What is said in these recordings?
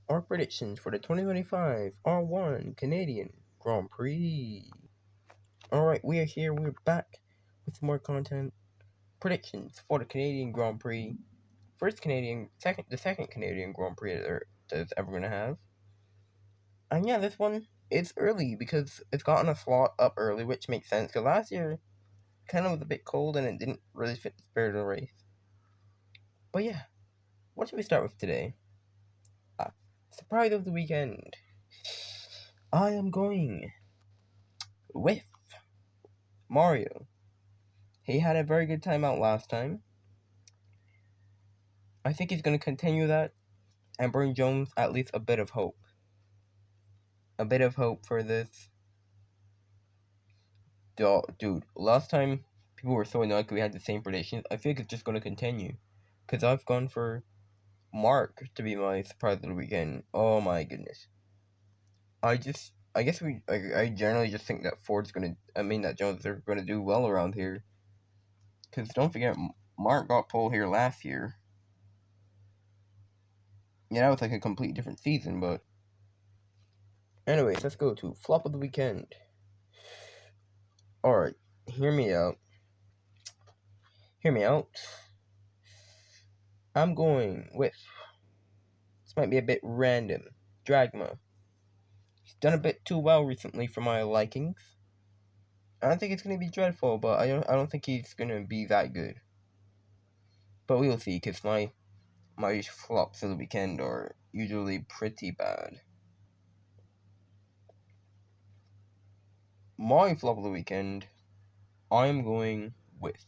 Our predictions for the 2025 R1 Canadian Grand Prix. Alright, we are here, we're back with more content. Predictions for the Canadian Grand Prix. The second Canadian Grand Prix that's ever going to have. And yeah, this one, it's early because it's gotten a slot up early, which makes sense, because last year kind of was a bit cold and it didn't really fit the spirit of the race. But yeah, what should we start with today? Surprise of the weekend. I am going with Mario. He had a very good time out last time. I think he's going to continue that and bring Jones at least a bit of hope. A bit of hope for this. Dude, last time people were so annoyed we had the same predictions. I think it's just going to continue. Because I've gone for Mark to be my surprise of the weekend. Oh my goodness. I generally just think that that Jones are going to do well around here. Because don't forget, Mark got pole here last year. Yeah, that was like a completely different season, but anyways, let's go to flop of the weekend. Alright, hear me out. Hear me out. I'm going with, this might be a bit random, Dragma. He's done a bit too well recently for my likings. I don't think it's going to be dreadful, but I don't think he's going to be that good. But we'll see, because my flops of the weekend are usually pretty bad. My flop of the weekend, I'm going with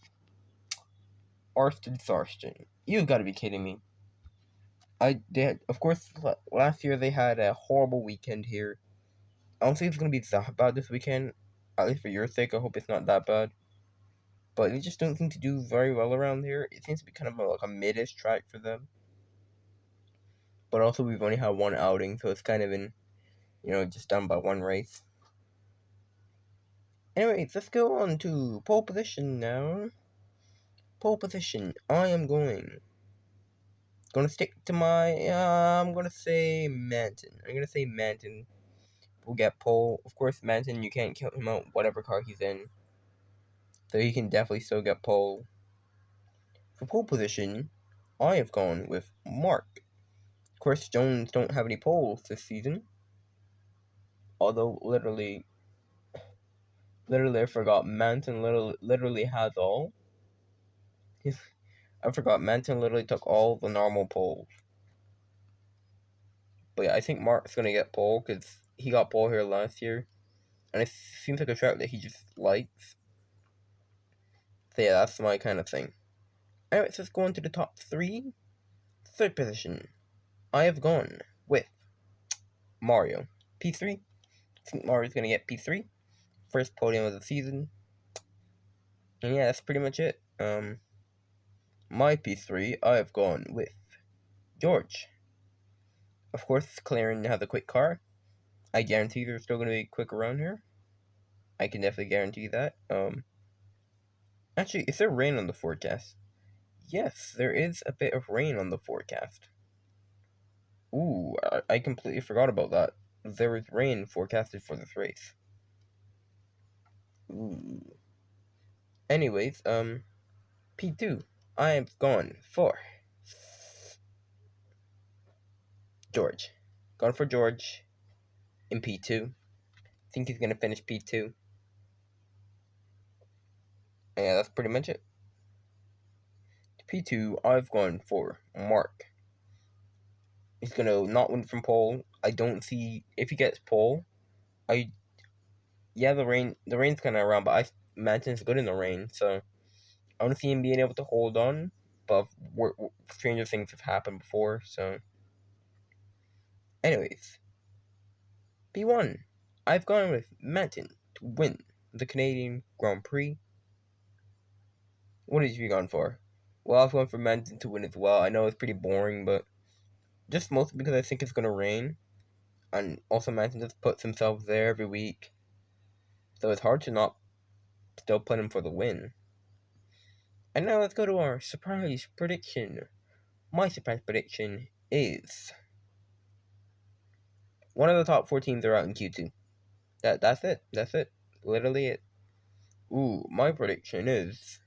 Arston Sarston. You gotta be kidding me. Of course, last year they had a horrible weekend here. I don't think it's gonna be that bad this weekend. At least for your sake, I hope it's not that bad. But they just don't seem to do very well around here. It seems to be kind of like a mid-ish track for them. But also, we've only had one outing, so it's kind of just done by one race. Anyways, let's go on to pole position now. Pole position. I am gonna stick to my. I'm gonna say Manton. Will get pole. Of course, Manton, you can't count him out whatever car he's in. So he can definitely still get pole. For pole position, I have gone with Mark. Of course, Jones don't have any poles this season. Although, literally, I forgot Manton literally has all. I forgot Manton literally took all the normal poles. But yeah, I think Mark's gonna get pole because he got pole here last year. And it seems like a track that he just likes. So yeah, that's my kind of thing. Alright, so let's go on to the top three. Third position, I have gone with Mario. P3. I think Mario's gonna get P3. First podium of the season. And yeah, that's pretty much it. My P3, I have gone with George. Of course, Claren has a quick car. I guarantee they're still gonna be quick around here. I can definitely guarantee that. Actually, is there rain on the forecast? Yes, there is a bit of rain on the forecast. Ooh, I completely forgot about that. There is rain forecasted for this race. Ooh. Anyways, P2. I am gone for George. Gone for George in P2. Think he's gonna finish P2. And yeah, that's pretty much it. P2, I've gone for Mark. He's gonna not win from pole. I don't see if he gets pole. The rain's kind of around, but I imagine it's good in the rain, so I don't see him being able to hold on. But stranger things have happened before, so. Anyways, P1, I've gone with Manton to win the Canadian Grand Prix. What did you gone for? Well, I've gone for Manton to win as well. I know it's pretty boring, but just mostly because I think it's gonna rain, and also Manton just puts himself there every week, so it's hard to not still put him for the win. And now let's go to our surprise prediction. My surprise prediction is one of the top 4 teams are out in Q2. That's it. That's it. Literally it. Ooh, my prediction is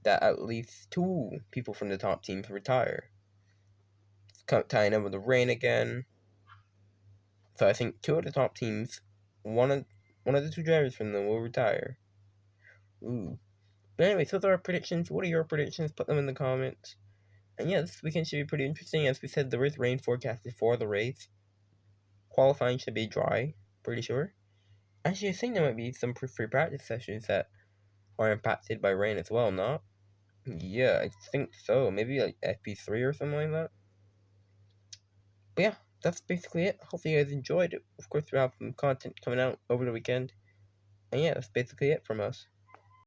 that at least 2 people from the top teams retire. Tying in with the rain again. So I think 2 of the top teams, one of the 2 drivers from them will retire. Ooh. But anyway, those are our predictions. What are your predictions? Put them in the comments. And yeah, this weekend should be pretty interesting. As we said, there is rain forecasted for the race. Qualifying should be dry, pretty sure. Actually, I think there might be some free practice sessions that are impacted by rain as well, not? Yeah, I think so. Maybe like FP3 or something like that. But yeah, that's basically it. Hopefully you guys enjoyed it. Of course, we'll have some content coming out over the weekend. And yeah, that's basically it from us.